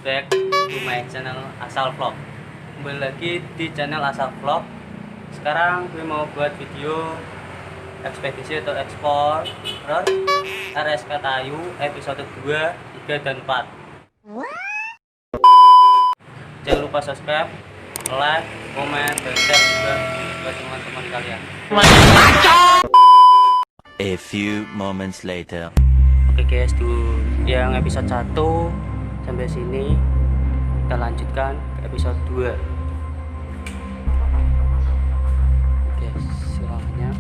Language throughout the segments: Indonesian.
back to my channel Asal Vlog. Kembali lagi di channel Asal Vlog. Sekarang gue mau buat video ekspedisi atau ekspor RSK Tayu episode 2, 3, dan 4. Jangan lupa subscribe, like, komen, dan share juga buat teman-teman kalian. A few moments later. Oke guys, tuh yang episode 1 sampai sini, kita lanjutkan ke episode 2. Oke, silahkan.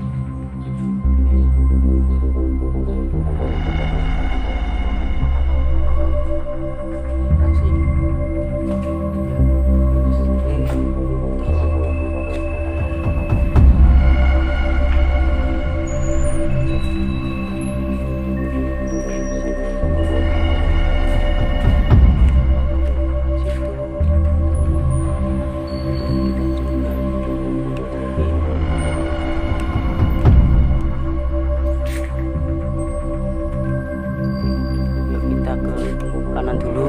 Kanan dulu.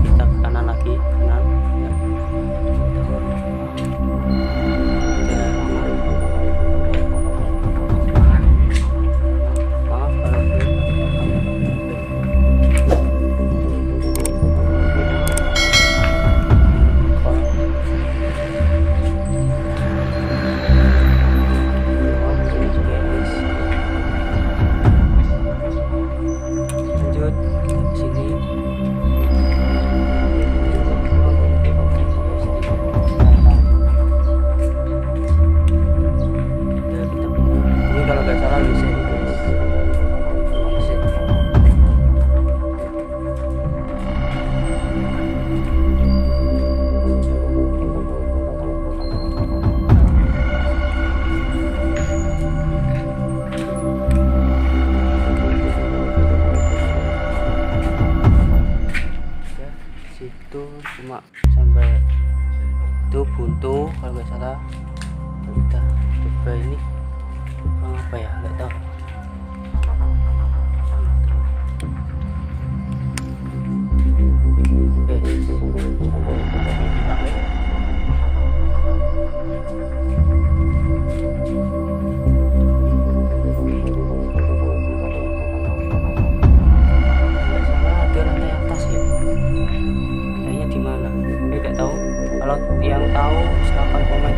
Kita ke kanan lagi, kanan. Itu cuma sampai itu buntu kalau nggak salah. Kita coba ini apa ya, nggak tahu. Yang tahu silahkan komen